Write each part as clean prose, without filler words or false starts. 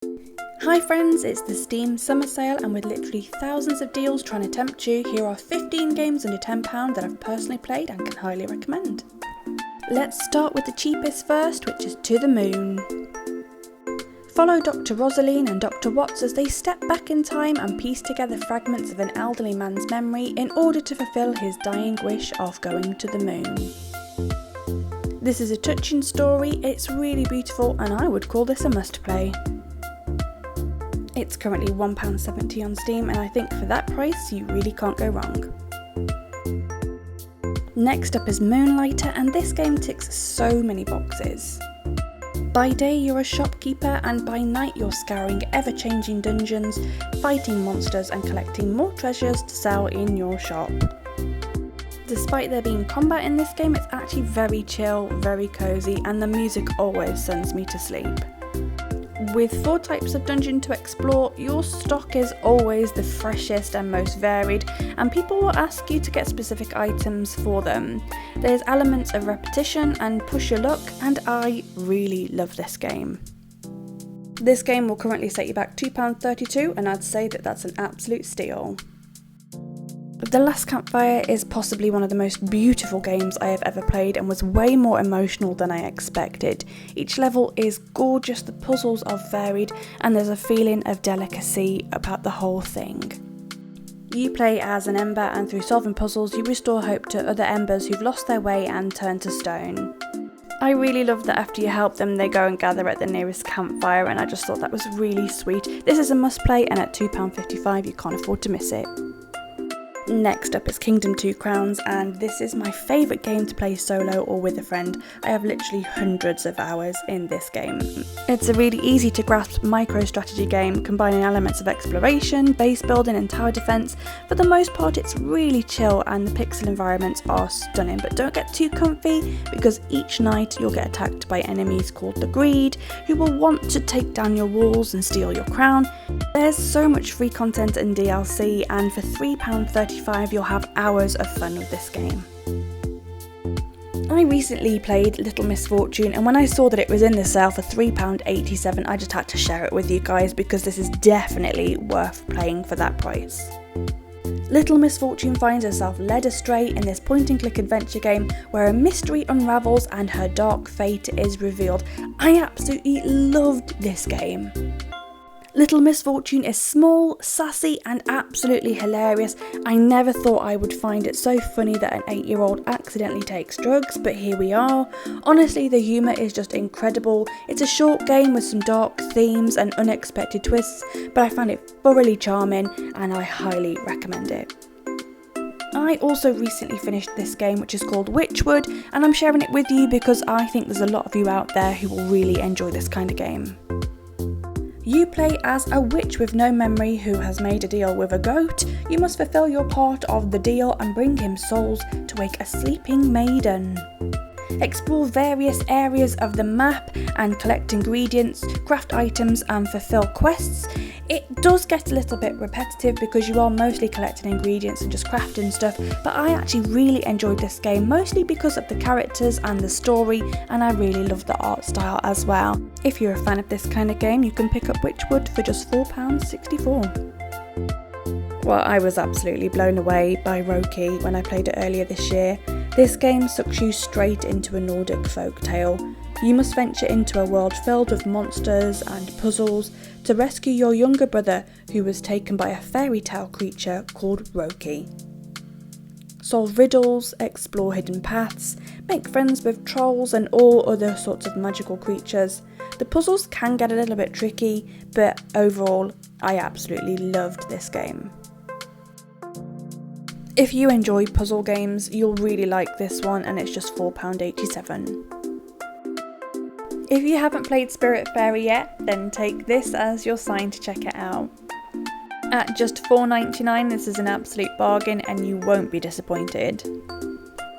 Hi friends, it's the Steam Summer Sale, and with literally thousands of deals trying to tempt you, here are 15 games under £10 that I've personally played and can highly recommend. Let's start with the cheapest first, which is To the Moon. Follow Dr. Rosaline and Dr. Watts as they step back in time and piece together fragments of an elderly man's memory in order to fulfil his dying wish of going to the moon. This is a touching story, it's really beautiful, and I would call this a must play. It's currently £1.70 on Steam, and I think for that price you really can't go wrong. Next up is Moonlighter, and this game ticks so many boxes. By day you're a shopkeeper, and by night you're scouring ever-changing dungeons, fighting monsters and collecting more treasures to sell in your shop. Despite there being combat in this game, it's actually very chill, very cozy, and the music always sends me to sleep. With 4 types of dungeon to explore, your stock is always the freshest and most varied, and people will ask you to get specific items for them. There's elements of repetition and push your luck, and I really love this game. This game will currently set you back £2.32, and I'd say that that's an absolute steal. The Last Campfire is possibly one of the most beautiful games I have ever played and was way more emotional than I expected. Each level is gorgeous, the puzzles are varied, and there's a feeling of delicacy about the whole thing. You play as an ember, and through solving puzzles you restore hope to other embers who've lost their way and turned to stone. I really love that after you help them they go and gather at the nearest campfire, and I just thought that was really sweet. This is a must play, and at £2.55 you can't afford to miss it. Next up is Kingdom 2 Crowns, and this is my favourite game to play solo or with a friend. I have literally hundreds of hours in this game. It's a really easy to grasp micro-strategy game, combining elements of exploration, base building and tower defence. For the most part it's really chill, and the pixel environments are stunning, but don't get too comfy because each night you'll get attacked by enemies called the Greed, who will want to take down your walls and steal your crown. There's so much free content and DLC, and for £3.35 you'll have hours of fun with this game. I recently played Little Misfortune, and when I saw that it was in the sale for £3.87 I just had to share it with you guys because this is definitely worth playing for that price. Little Misfortune finds herself led astray in this point-and-click adventure game where a mystery unravels and her dark fate is revealed. I absolutely loved this game. Little Misfortune is small, sassy and absolutely hilarious. I never thought I would find it so funny that an 8-year-old accidentally takes drugs, but here we are. Honestly, the humour is just incredible. It's a short game with some dark themes and unexpected twists, but I found it thoroughly charming and I highly recommend it. I also recently finished this game, which is called Wytchwood, and I'm sharing it with you because I think there's a lot of you out there who will really enjoy this kind of game. You play as a witch with no memory who has made a deal with a goat. You must fulfill your part of the deal and bring him souls to wake a sleeping maiden. Explore various areas of the map and collect ingredients, craft items and fulfill quests. It does get a little bit repetitive because you are mostly collecting ingredients and just crafting stuff, but I actually really enjoyed this game, mostly because of the characters and the story, and I really love the art style as well. If you're a fan of this kind of game, you can pick up Wytchwood for just £4.64. Well, I was absolutely blown away by Roki when I played it earlier this year. This game sucks you straight into a Nordic folk tale. You must venture into a world filled with monsters and puzzles to rescue your younger brother who was taken by a fairy tale creature called Roki. Solve riddles, explore hidden paths, make friends with trolls and all other sorts of magical creatures. The puzzles can get a little bit tricky, but overall I absolutely loved this game. If you enjoy puzzle games, you'll really like this one, and it's just £4.87. If you haven't played Spiritfarer yet, then take this as your sign to check it out. At just £4.99 this is an absolute bargain and you won't be disappointed.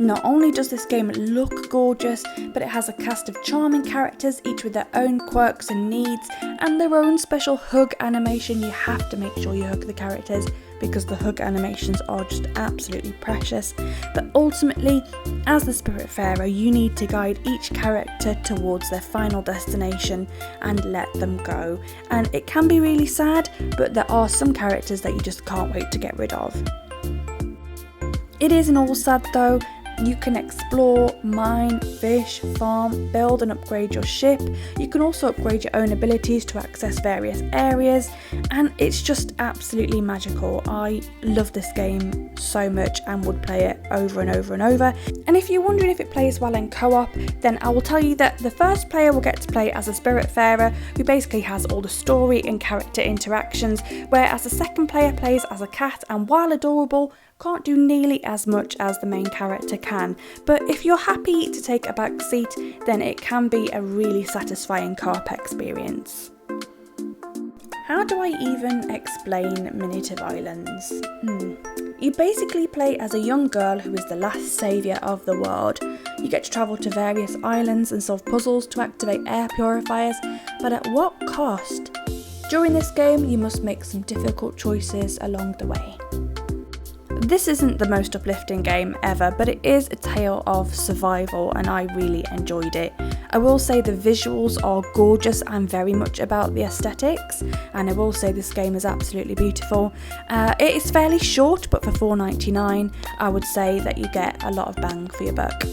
Not only does this game look gorgeous, but it has a cast of charming characters, each with their own quirks and needs, and their own special hug animation. You have to make sure you hug the characters because the hug animations are just absolutely precious. But ultimately, as the Spiritfarer, you need to guide each character towards their final destination and let them go. And it can be really sad, but there are some characters that you just can't wait to get rid of. It isn't all sad though. You can explore, mine, fish, farm, build and upgrade your ship. You can also upgrade your own abilities to access various areas, and it's just absolutely magical. I love this game so much and would play it over and over and over. And if you're wondering if it plays well in co-op, then I will tell you that the first player will get to play as a Spiritfarer, who basically has all the story and character interactions, whereas the second player plays as a cat, and while adorable, can't do nearly as much as the main character can. But if you're happy to take a back seat, then it can be a really satisfying co-op experience. How do I even explain Miniature Islands? You basically play as a young girl who is the last saviour of the world. You get to travel to various islands and solve puzzles to activate air purifiers, but at what cost? During this game, you must make some difficult choices along the way. This isn't the most uplifting game ever, but it is a tale of survival and I really enjoyed it. I will say the visuals are gorgeous and very much about the aesthetics, and I will say this game is absolutely beautiful. It is fairly short, but for $4.99 I would say that you get a lot of bang for your buck.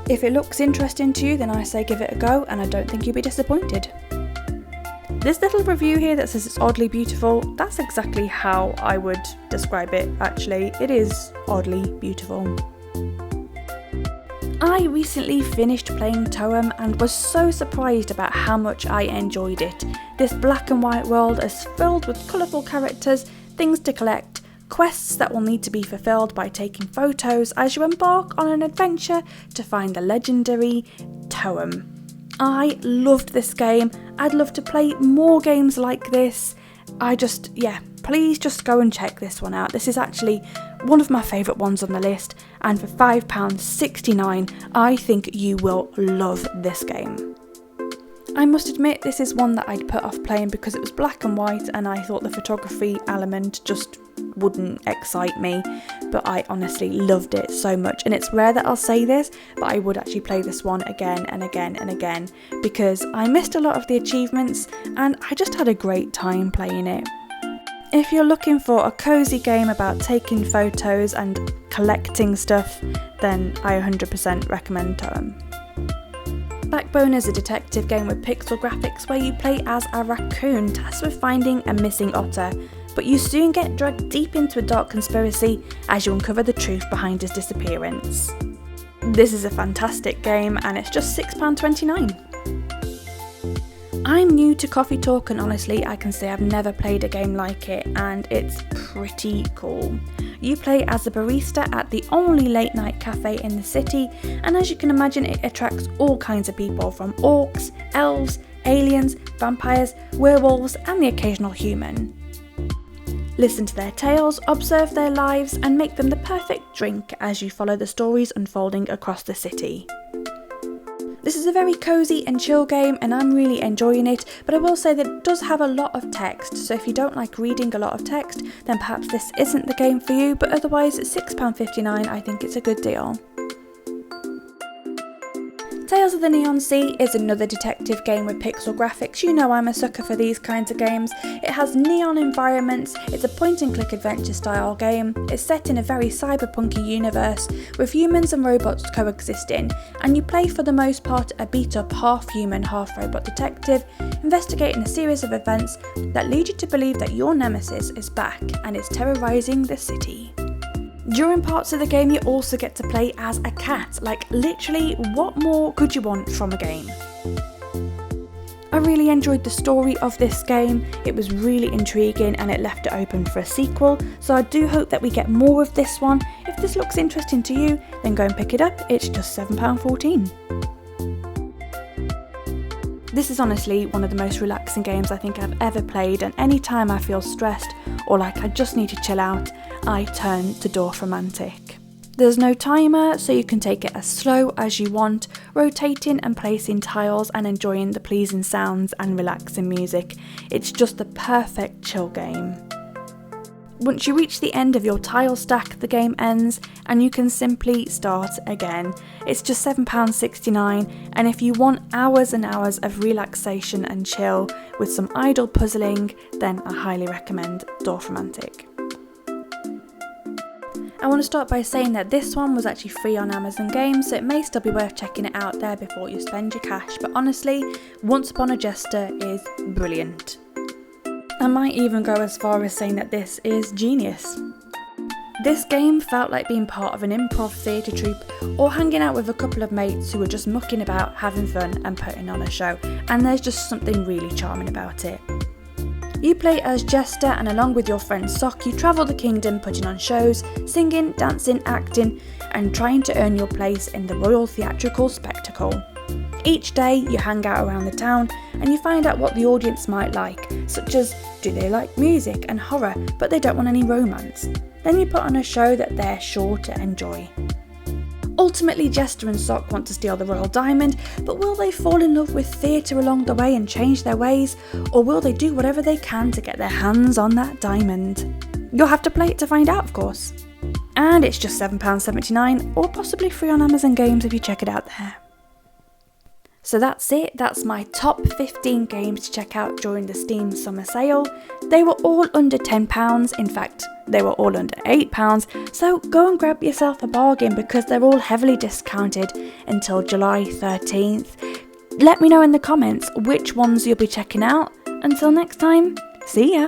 If it looks interesting to you, then I say give it a go and I don't think you'll be disappointed. This little review here that says it's oddly beautiful, that's exactly how I would describe it actually. It is oddly beautiful. I recently finished playing Toem and was so surprised about how much I enjoyed it. This black and white world is filled with colourful characters, things to collect, quests that will need to be fulfilled by taking photos as you embark on an adventure to find the legendary Toem. I loved this game. I'd love to play more games like this. Please just go and check this one out. This is actually one of my favourite ones on the list, and for £5.69 I think you will love this game. I must admit this is one that I'd put off playing because it was black and white and I thought the photography element just wouldn't excite me, but I honestly loved it so much, and it's rare that I'll say this, but I would actually play this one again and again and again because I missed a lot of the achievements and I just had a great time playing it. If you're looking for a cosy game about taking photos and collecting stuff, then I 100% recommend Toem. Backbone is a detective game with pixel graphics where you play as a raccoon tasked with finding a missing otter, but you soon get dragged deep into a dark conspiracy as you uncover the truth behind his disappearance. This is a fantastic game and it's just £6.29. I'm new to Coffee Talk and honestly I can say I've never played a game like it, and it's pretty cool. You play as a barista at the only late night cafe in the city, and as you can imagine it attracts all kinds of people from orcs, elves, aliens, vampires, werewolves and the occasional human. Listen to their tales, observe their lives and make them the perfect drink as you follow the stories unfolding across the city. This is a very cosy and chill game and I'm really enjoying it, but I will say that it does have a lot of text, so if you don't like reading a lot of text then perhaps this isn't the game for you, but otherwise at £6.59 I think it's a good deal. Tales of the Neon Sea is another detective game with pixel graphics. You know I'm a sucker for these kinds of games. It has neon environments, it's a point and click adventure style game, it's set in a very cyberpunky universe with humans and robots coexisting, and you play for the most part a beat up half human half robot detective investigating a series of events that lead you to believe that your nemesis is back and is terrorising the city. During parts of the game you also get to play as a cat, like literally what more could you want from a game? I really enjoyed the story of this game, it was really intriguing and it left it open for a sequel, so I do hope that we get more of this one. If this looks interesting to you, then go and pick it up, it's just £7.14. This is honestly one of the most relaxing games I think I've ever played, and anytime I feel stressed or like I just need to chill out, I turn to Dorfromantik. There's no timer, so you can take it as slow as you want, rotating and placing tiles and enjoying the pleasing sounds and relaxing music. It's just the perfect chill game. Once you reach the end of your tile stack, the game ends and you can simply start again. It's just £7.69, and if you want hours and hours of relaxation and chill with some idle puzzling, then I highly recommend Dorfromantik. I want to start by saying that this one was actually free on Amazon Games, so it may still be worth checking it out there before you spend your cash, but honestly, Once Upon a Jester is brilliant. I might even go as far as saying that this is genius. This game felt like being part of an improv theatre troupe or hanging out with a couple of mates who were just mucking about, having fun and putting on a show, and there's just something really charming about it. You play as Jester, and along with your friend Sock, you travel the kingdom putting on shows, singing, dancing, acting and trying to earn your place in the royal theatrical spectacle. Each day you hang out around the town and you find out what the audience might like, such as do they like music and horror but they don't want any romance. Then you put on a show that they're sure to enjoy. Ultimately, Jester and Sock want to steal the royal diamond, but will they fall in love with theatre along the way and change their ways, or will they do whatever they can to get their hands on that diamond? You'll have to play it to find out, of course. And it's just £7.79 or possibly free on Amazon Games if you check it out there. So that's it, that's my top 15 games to check out during the Steam summer sale. They were all under £10, in fact they were all under £8, so go and grab yourself a bargain because they're all heavily discounted until July 13th. Let me know in the comments which ones you'll be checking out. Until next time, see ya!